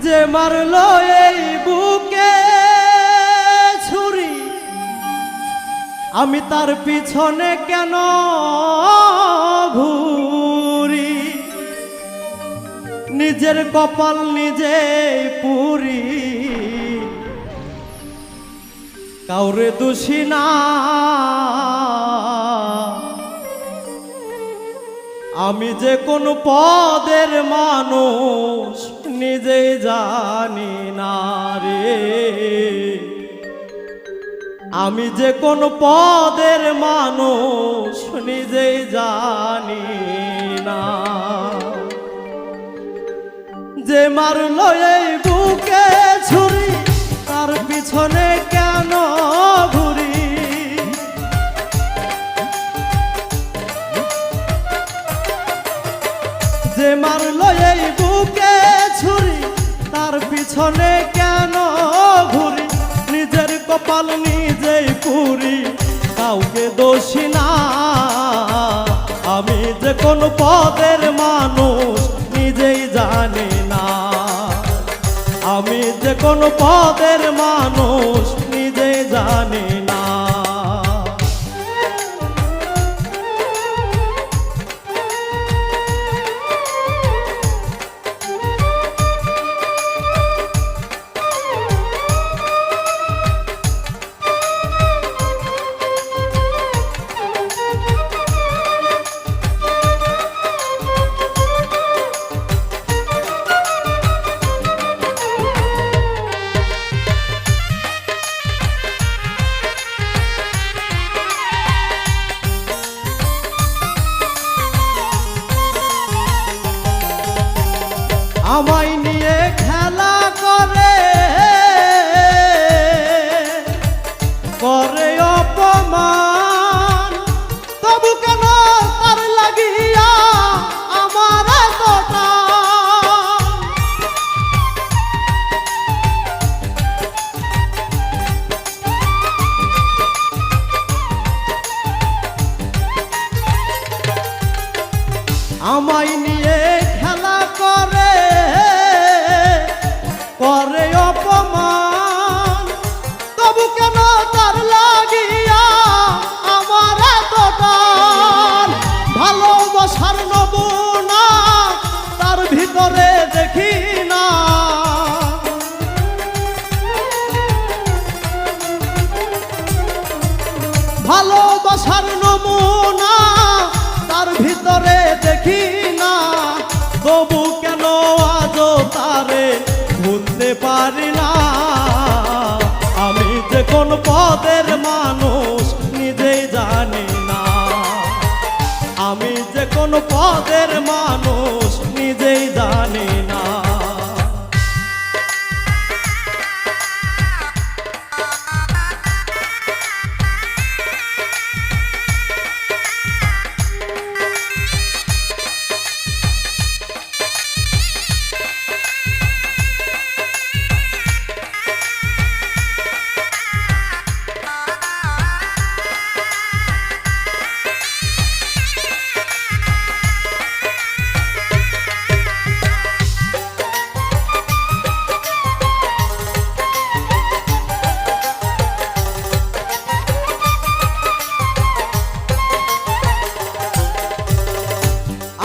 যে মারলো এই বুকে ছুরি, আমি তার পিছনে কেন ঘুরি? নিজের কপাল নিজেই পুরি, কাউরে দোষী না। আমি যে কোন পদের মানুষ নিজেই জানি না রে, আমি যে কোন পদের মানুষ নিজেই জানি না। যে মারলো এই বুকে ছুরি, তার পিছনে কেন ঘুরি? যে মারলো এই বুকে ছুরি, তার পিছনে কেন ঘুরি? নিজের কপাল নিজেই পুরি, কাউকে দোষী না। আমি যে কোন পদের মানুষ নিজেই জানি না, আমি যে কোন পদের মানুষ নিজেই জানি না। আমায় নিয়ে খেলা করে, করে অপমান, তবু কেন তার লাগিয়া আমার এতটা? আমায় নিয়ে খেলা করে, করে অপমান, তবু কেন তার লাগিয়া আমার এতটা? ভালোবাসার নমুনা তার ভিতরে দেখি না, ভালোবাসার নমুনা তার ভিতরে দেখি না। তবু কেন আজও তারে ভুলতে পারি না? আমি যে কোন পদের মানুষ নিজেই জানি না, আমি যে কোন পদের মানুষ নিজেই জানি না।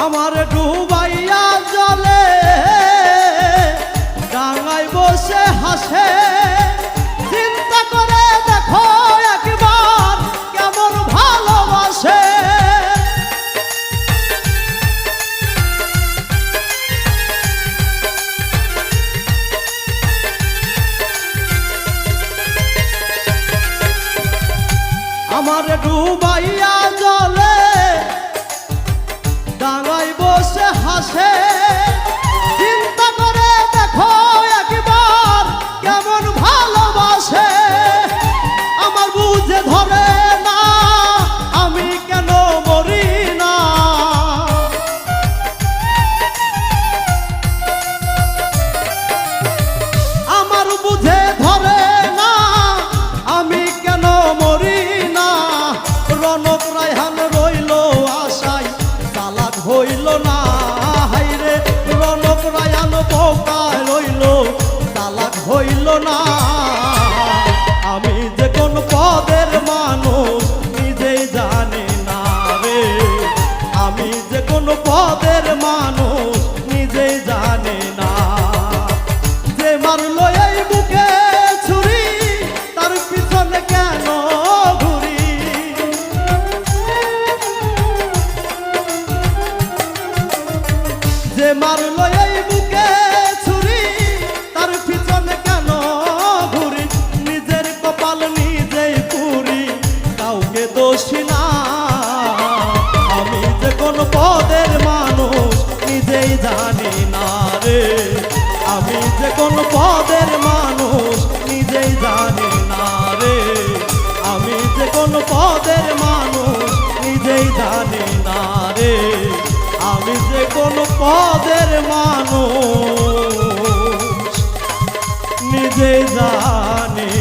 আমার ডুবাইয়া জলে ডাঙায় বসে হাসে, চিন্তা করে দেখো একবার কেমন ভালোবাসে। আমার ডুবাইয়া জলে ডাঙায় বসে হাসে, চিন্তা করে দেখো একবার কেমন ভালোবাসে। আমার বুঝে ধরে না আমি কেন মরি না, আমার বুঝে ধরে না আমি কেন মরি না। রনক রায়হান রইল আশায়, চালাক হইল না। হাইরে রনক রায়হান বোকা রইল হইল না। আমি যে কোন পদের মানুষ নিজেই জানি না রে, আমি যে কোন পদের মানুষ নিজেই জানি না। যে মারলো এই বুকে ছুরি তার পিছনে কেন ঘুরি, যে মারলো এই বুকে ছুরি তার পিছনে কেন ঘুরি, নিজের কপাল নিজেই পুরি কাউকে দোষী না। আমি যে কোন পদের মানুষ নিজেই জানি না রে, আমি যে কোন পদের মানুষ নিজেই জানি না রে, আমি যে কোন পদের মানুষ নিজেই জানি না রে, আমি যে কোন পদের মানুষ নিজেই জানি